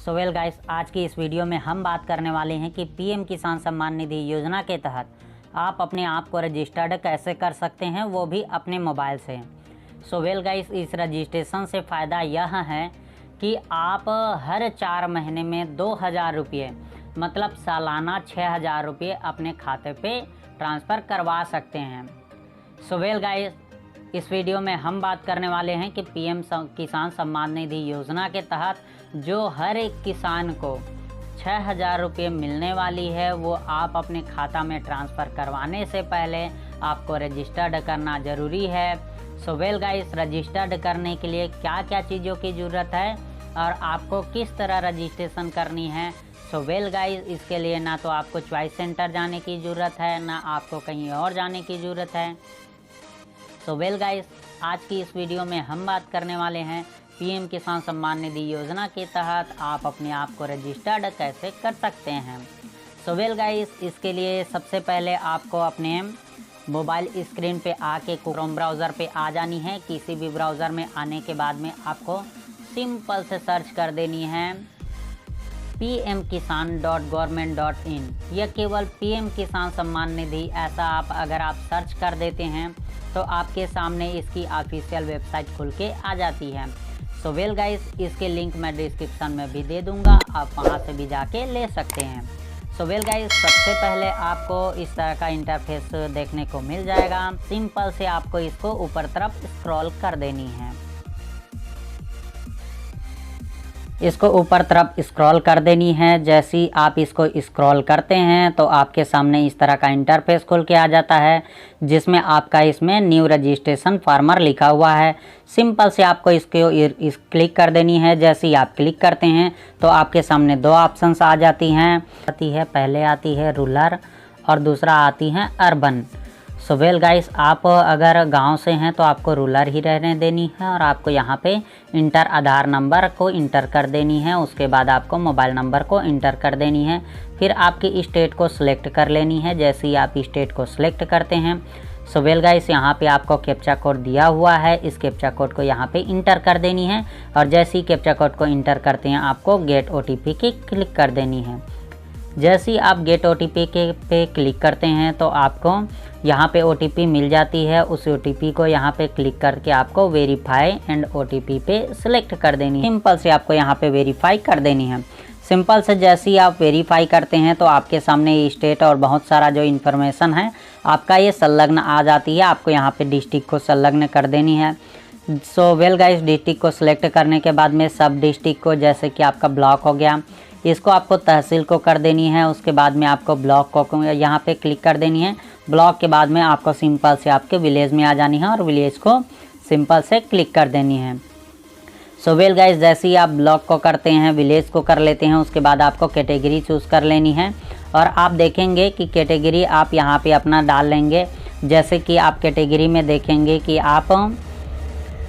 So well guys, आज की इस वीडियो में हम बात करने वाले हैं कि पीएम किसान सम्मान निधि योजना के तहत आप अपने आप को रजिस्टर्ड कैसे कर सकते हैं, वो भी अपने मोबाइल से। सो वेल गाइस, इस रजिस्ट्रेशन से फ़ायदा यह है कि आप हर 4 महीने में 2000 रुपये मतलब सालाना 6000 रुपये अपने खाते पे ट्रांसफ़र करवा सकते हैं। सो वेल गाइस, इस वीडियो में हम बात करने वाले हैं कि पीएम किसान सम्मान निधि योजना के तहत जो हर एक किसान को 6000 रुपये मिलने वाली है, वो आप अपने खाता में ट्रांसफ़र करवाने से पहले आपको रजिस्टर्ड करना ज़रूरी है। सो वेल गाइस, रजिस्टर्ड करने के लिए क्या क्या चीज़ों की ज़रूरत है और आपको किस तरह रजिस्ट्रेशन करनी है। सो वेल गाइस, इसके लिए ना तो आपको चॉइस सेंटर जाने की ज़रूरत है, ना आपको कहीं और जाने की ज़रूरत है। सो वेल गाइस, आज की इस वीडियो में हम बात करने वाले हैं पीएम किसान सम्मान निधि योजना के तहत आप अपने आप को रजिस्टर्ड कैसे कर सकते हैं। सो वेल गाइस, इसके लिए सबसे पहले आपको अपने मोबाइल स्क्रीन पे आके क्रोम ब्राउज़र पे आ जानी है। किसी भी ब्राउज़र में आने के बाद में आपको सिंपल से सर्च कर देनी है pmkisan.government.in। यह केवल पीएम किसान सम्मान निधि ऐसा अगर आप सर्च कर देते हैं तो आपके सामने इसकी ऑफिशियल वेबसाइट खुल के आ जाती है। सो वेल गाइस, इसके लिंक मैं डिस्क्रिप्शन में भी दे दूंगा, आप वहां से भी जाके ले सकते हैं। सो वेल गाइस, सबसे पहले आपको इस तरह का इंटरफेस देखने को मिल जाएगा। सिंपल से आपको इसको ऊपर तरफ स्क्रॉल कर देनी है। इसको ऊपर तरफ स्क्रॉल कर देनी है। जैसे ही आप इसको स्क्रॉल करते हैं तो आपके सामने इस तरह का इंटरफेस खुल के आ जाता है, जिसमें आपका इसमें न्यू रजिस्ट्रेशन फार्मर लिखा हुआ है। सिंपल से आपको इसको क्लिक कर देनी है। जैसे ही आप क्लिक करते हैं तो आपके सामने दो ऑप्शंस आ जाती हैं। पहले आती है रूरल और दूसरा आती है अर्बन। सो वेल गाइस, आप अगर गांव से हैं तो आपको रूरल ही रहने देनी है और आपको यहाँ पे इंटर आधार नंबर को इंटर कर देनी है। उसके बाद आपको मोबाइल नंबर को इंटर कर देनी है। फिर आपकी स्टेट को सिलेक्ट कर लेनी है। जैसे ही आप स्टेट को सिलेक्ट करते हैं, सो वेल गाइस, यहाँ पे आपको कैप्चा कोड दिया हुआ है। इस कैप्चा कोड को यहाँ पे इंटर कर देनी है और जैसे ही कैप्चा कोड को इंटर करते हैं आपको गेट OTP की क्लिक कर देनी है। जैसे ही आप गेट OTP के पे क्लिक करते हैं तो आपको यहाँ पे OTP मिल जाती है। उस OTP को यहाँ पे क्लिक करके आपको वेरीफाई एंड OTP पे सिलेक्ट कर देनी है। सिंपल से आपको यहाँ पे वेरीफाई कर देनी है। सिंपल से जैसे ही आप वेरीफाई करते हैं तो आपके सामने स्टेट और बहुत सारा जो इन्फॉर्मेशन है आपका ये संलग्न आ जाती है। आपको यहाँ पे डिस्ट्रिक्ट को संलग्न कर देनी है। सो वेल गाइस, डिस्ट्रिक्ट को सिलेक्ट करने के बाद में सब डिस्ट्रिक्ट को, जैसे कि आपका ब्लॉक हो गया, इसको आपको तहसील को कर देनी है। उसके बाद में आपको ब्लॉक को यहाँ पे क्लिक कर देनी है। ब्लॉक के बाद में आपको सिंपल से आपके विलेज में आ जानी है और विलेज को सिंपल से क्लिक कर देनी है। सो वेल गाइस, जैसे ही आप ब्लॉक को करते हैं, विलेज को कर लेते हैं, उसके बाद आपको कैटेगरी चूज़ कर लेनी है और आप देखेंगे कि कैटेगरी आप यहाँ पे अपना डाल लेंगे। जैसे कि आप कैटेगरी में देखेंगे कि आप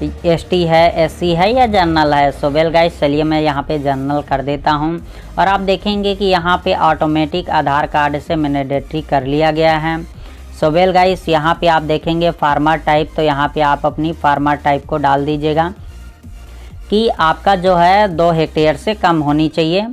ST है, SC है या जनरल है। सो वेल गाइस, चलिए मैं यहाँ पे जनरल कर देता हूँ और आप देखेंगे कि यहाँ पे ऑटोमेटिक आधार कार्ड से मैंडेटरी कर लिया गया है। सो वेल गाइस, यहाँ पे आप देखेंगे फार्मर टाइप, तो यहाँ पे आप अपनी फार्मर टाइप को डाल दीजिएगा कि आपका जो है 2 हेक्टेयर से कम होनी चाहिए।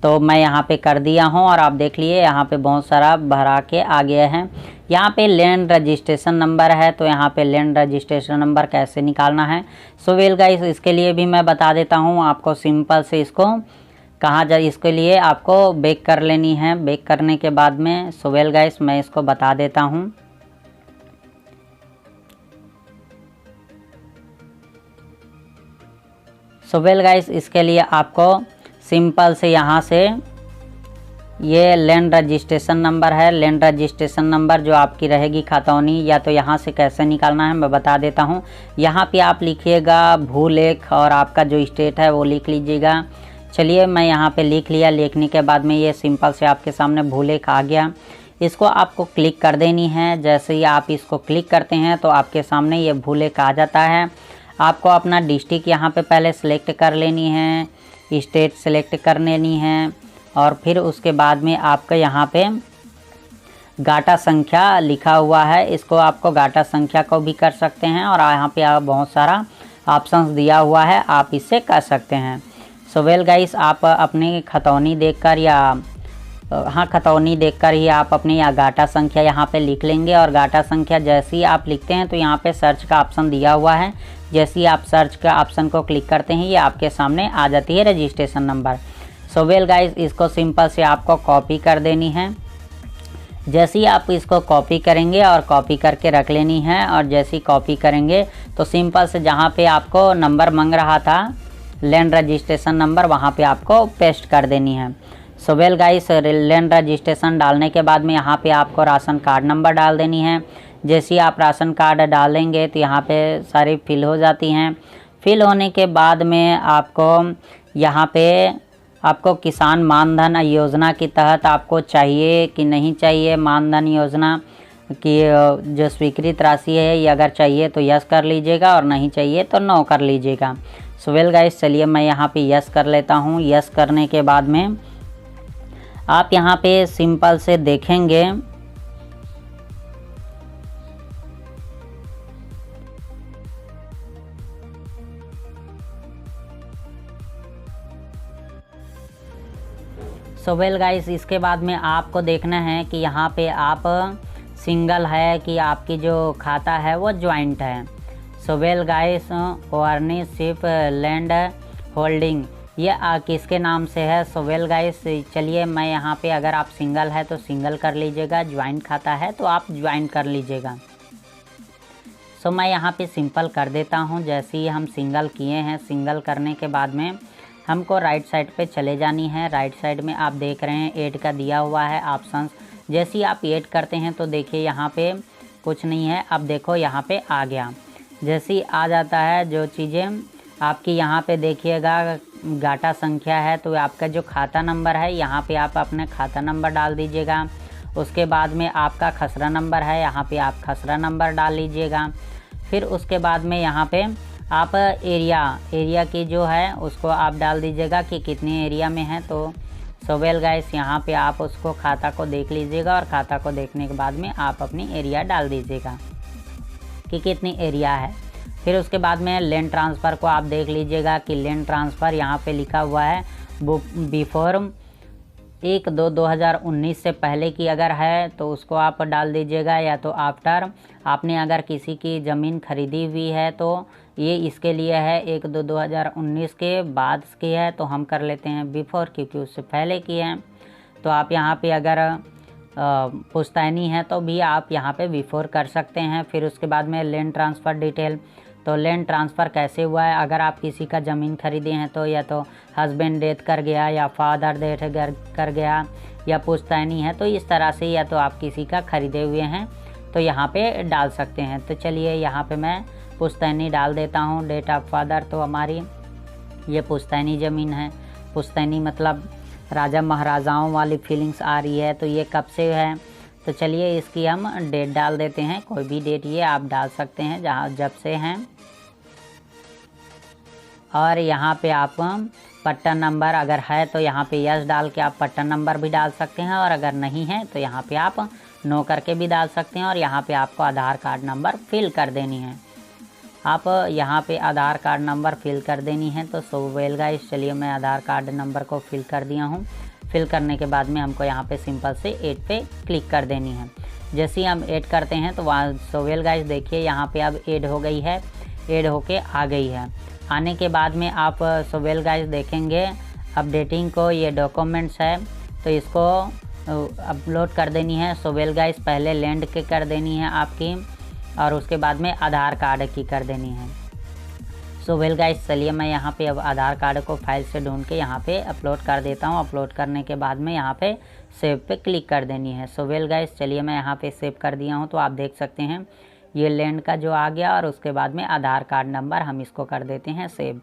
तो मैं यहाँ पे कर दिया हूँ और आप देख लिए यहाँ पे बहुत सारा भरा के आ गया है। यहाँ पे लैंड रजिस्ट्रेशन नंबर है, तो यहाँ पे लैंड रजिस्ट्रेशन नंबर कैसे निकालना है। सो वेल गाइस, इसके लिए भी मैं बता देता हूँ आपको। सिंपल से इसको इसके लिए आपको बैक कर लेनी है। बैक करने के बाद में सो वेल गाइस, मैं इसको बता देता हूँ। सो वेल गाइस, इसके लिए आपको सिंपल से यहाँ से ये लैंड रजिस्ट्रेशन नंबर है। लैंड रजिस्ट्रेशन नंबर जो आपकी रहेगी खतौनी, या तो यहाँ से कैसे निकालना है मैं बता देता हूँ। यहाँ पे आप लिखिएगा भूलेख और आपका जो स्टेट है वो लिख लीजिएगा। चलिए मैं यहाँ पे लिख लिया। लिखने के बाद में ये सिंपल से आपके सामने भूलेख आ गया। इसको आपको क्लिक कर देनी है। जैसे ही आप इसको क्लिक करते हैं तो आपके सामने ये भूलेख आ जाता है। आपको अपना डिस्ट्रिक्ट यहाँ पे पहले सिलेक्ट कर लेनी है, स्टेट सेलेक्ट कर लेनी है और फिर उसके बाद में आपका यहाँ पे गाटा संख्या लिखा हुआ है, इसको आपको गाटा संख्या को भी कर सकते हैं और यहाँ पे आप बहुत सारा ऑप्शंस दिया हुआ है, आप इससे कर सकते हैं। सो वेल गाइस, आप अपनी खतौनी देखकर या खतौनी देखकर ही आप अपनी या गाटा संख्या यहाँ पे लिख लेंगे। और गाटा संख्या जैसे ही आप लिखते हैं तो यहाँ पे सर्च का ऑप्शन दिया हुआ है। जैसे ही आप सर्च का ऑप्शन को क्लिक करते हैं ये आपके सामने आ जाती है registration number. So well guys, इसको सिंपल से आपको कॉपी कर देनी है। जैसे ही आप इसको कॉपी करेंगे और कॉपी करके रख लेनी है, और जैसे ही कॉपी करेंगे तो सिंपल से जहाँ पे आपको नंबर मांग रहा था लैंड रजिस्ट्रेशन नंबर, वहाँ पे आपको पेस्ट कर देनी है। So well guys, land registration डालने के बाद में यहाँ पे आपको राशन कार्ड नंबर डाल देनी है। जैसे ही आप राशन कार्ड डालेंगे तो यहाँ पे सारी फिल हो जाती हैं। फिल होने के बाद में आपको यहाँ पे आपको किसान मानधन योजना के तहत आपको चाहिए कि नहीं चाहिए मानधन योजना की जो स्वीकृत राशि है, ये अगर चाहिए तो यस कर लीजिएगा और नहीं चाहिए तो नो कर लीजिएगा। सो वेल गाइस, चलिए मैं यहाँ पे यस कर लेता हूँ। यस करने के बाद में आप यहाँ पे सिंपल से देखेंगे सो वेल गाइस, इसके बाद में आपको देखना है कि यहाँ पे आप सिंगल है कि आपकी जो खाता है वो ज्वाइंट है। So well guys, ownership land holding ये किसके नाम से है। सो वेल गाइस, चलिए मैं यहाँ पे अगर आप सिंगल है तो सिंगल कर लीजिएगा, ज्वाइंट खाता है तो आप ज्वाइंट कर लीजिएगा। सो मैं यहाँ पे सिंपल कर देता हूँ। जैसे ही हम सिंगल किए हैं, सिंगल करने के बाद में हमको राइट साइड पे चले जानी है। राइट साइड में आप देख रहे हैं ऐड का दिया हुआ है ऑप्शंस। जैसे ही आप ऐड करते हैं तो देखिए यहाँ पे कुछ नहीं है। अब देखो यहाँ पे आ गया। जैसे ही आ जाता है जो चीज़ें आपकी यहाँ पे देखिएगा गाटा संख्या है, तो आपका जो खाता नंबर है यहाँ पे आप अपने खाता नंबर डाल दीजिएगा। उसके बाद में आपका खसरा नंबर है, यहाँ पे आप खसरा नंबर डाल लीजिएगा। फिर उसके बाद में यहाँ पे आप एरिया की जो है उसको आप डाल दीजिएगा कि कितने एरिया में है। तो सो वेल गाइस, यहाँ पे आप उसको खाता को देख लीजिएगा और खाता को देखने के बाद में आप अपनी एरिया डाल दीजिएगा कि कितनी एरिया है। फिर उसके बाद में लैंड ट्रांसफ़र को आप देख लीजिएगा कि लैंड ट्रांसफ़र यहाँ पे लिखा हुआ है बिफोर 1/2/2019 से पहले की अगर है तो उसको आप डाल दीजिएगा, या तो आफ्टर आपने अगर किसी की ज़मीन खरीदी हुई है तो ये इसके लिए है। 1/2/2019 के बाद की है तो हम कर लेते हैं बिफोर, क्योंकि उससे पहले की है। तो आप यहाँ पे अगर पुश्तैनी है तो भी आप यहाँ पे बिफोर कर सकते हैं। फिर उसके बाद में लैंड ट्रांसफ़र डिटेल, तो लैंड ट्रांसफ़र कैसे हुआ है, अगर आप किसी का ज़मीन खरीदे हैं तो या तो हस्बैंड डेथ कर गया या फादर डेथ कर गया या पुश्तैनी है, तो इस तरह से या तो आप किसी का ख़रीदे हुए हैं तो यहाँ पे डाल सकते हैं। तो चलिए यहाँ पे मैं पुश्तैनी डाल देता हूँ। डेट ऑफ फादर, तो हमारी ये पुश्तैनी ज़मीन है। पुश्तैनी मतलब राजा महाराजाओं वाली फीलिंग्स आ रही है, तो ये कब से है। तो चलिए इसकी हम डेट डाल देते हैं, कोई भी डेट ये आप डाल सकते हैं जहाँ जब से हैं। और यहाँ पे आप पट्टा नंबर अगर है तो यहाँ पे यस डाल के आप पट्टा नंबर भी डाल सकते हैं, और अगर नहीं है तो यहाँ पे आप नो करके भी डाल सकते हैं। और यहाँ पे आपको आधार कार्ड नंबर फिल कर देनी है। आप यहाँ पे आधार कार्ड नंबर फिल कर देनी है। तो सो वेल गाइस, चलिए मैं आधार कार्ड नंबर को फिल कर दिया हूँ। फिल करने के बाद में हमको यहाँ पे सिंपल से ऐड पे क्लिक कर देनी है। जैसे ही हम ऐड करते हैं तो वहाँ सो वेल गाइस देखिए यहाँ पे अब ऐड हो गई है, ऐड होके आ गई है। आने के बाद में आप सो वेल गाइस देखेंगे अपडेटिंग को, ये डॉक्यूमेंट्स है तो इसको अपलोड कर देनी है। सो वेल गाइस पहले लैंड के कर देनी है आपकी, और उसके बाद में आधार कार्ड की कर देनी है। सो वेल गाइस, चलिए मैं यहाँ पे अब आधार कार्ड को फाइल से ढूंढ के यहाँ पे अपलोड कर देता हूँ। अपलोड करने के बाद में यहाँ पे सेव पे क्लिक कर देनी है। सो वेल गाइस, चलिए मैं यहाँ पे सेव कर दिया हूँ। तो आप देख सकते हैं ये लैंड का जो आ गया, और उसके बाद में आधार कार्ड नंबर हम इसको कर देते हैं सेव।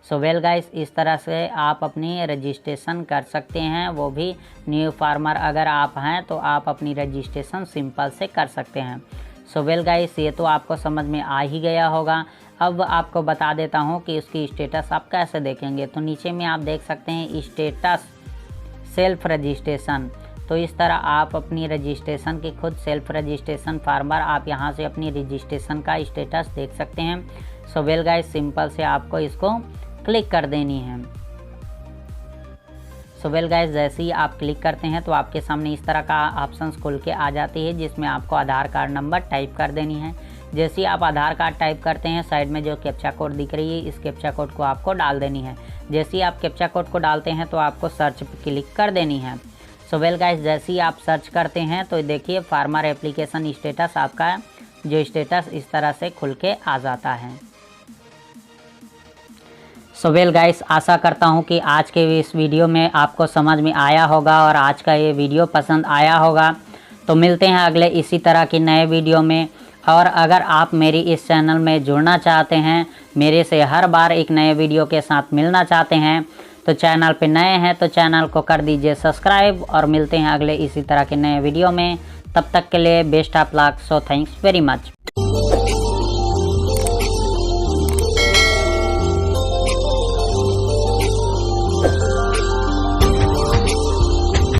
सो वेल गाइस, इस तरह से आप अपनी रजिस्ट्रेशन कर सकते हैं, वो भी न्यू फार्मर अगर आप हैं तो आप अपनी रजिस्ट्रेशन सिंपल से कर सकते हैं। सो वेल गाइस, ये तो आपको समझ में आ ही गया होगा। अब आपको बता देता हूँ कि उसकी स्टेटस आप कैसे देखेंगे। तो नीचे में आप देख सकते हैं स्टेटस सेल्फ रजिस्ट्रेशन। तो इस तरह आप अपनी रजिस्ट्रेशन की खुद सेल्फ रजिस्ट्रेशन फार्मर आप यहाँ से अपनी रजिस्ट्रेशन का स्टेटस देख सकते हैं। सो वेल गाइस, सिंपल से आपको इसको क्लिक कर देनी है। सो वेल गाइस, जैसे ही आप क्लिक करते हैं तो आपके सामने इस तरह का ऑप्शन खुल के आ जाती है, जिसमें आपको आधार कार्ड नंबर टाइप कर देनी है। जैसे ही आप आधार कार्ड टाइप करते हैं, साइड में जो कैप्चा कोड दिख रही है, इस कैप्चा कोड को आपको डाल देनी है। जैसे ही आप कैप्चा कोड को डालते हैं तो आपको सर्च पर क्लिक कर देनी है। सो वेल गाइस, जैसे ही आप सर्च करते हैं तो देखिए फार्मर एप्लीकेशन स्टेटस, आपका जो स्टेटस इस तरह से खुल के आ जाता है। सो वेल गाइस, आशा करता हूँ कि आज के इस वीडियो में आपको समझ में आया होगा और आज का ये वीडियो पसंद आया होगा। तो मिलते हैं अगले इसी तरह की नए वीडियो में। और अगर आप मेरी इस चैनल में जुड़ना चाहते हैं, मेरे से हर बार एक नए वीडियो के साथ मिलना चाहते हैं, तो चैनल पे नए हैं तो चैनल को कर दीजिए सब्सक्राइब। और मिलते हैं अगले इसी तरह के नए वीडियो में। तब तक के लिए best of luck. So thanks very much.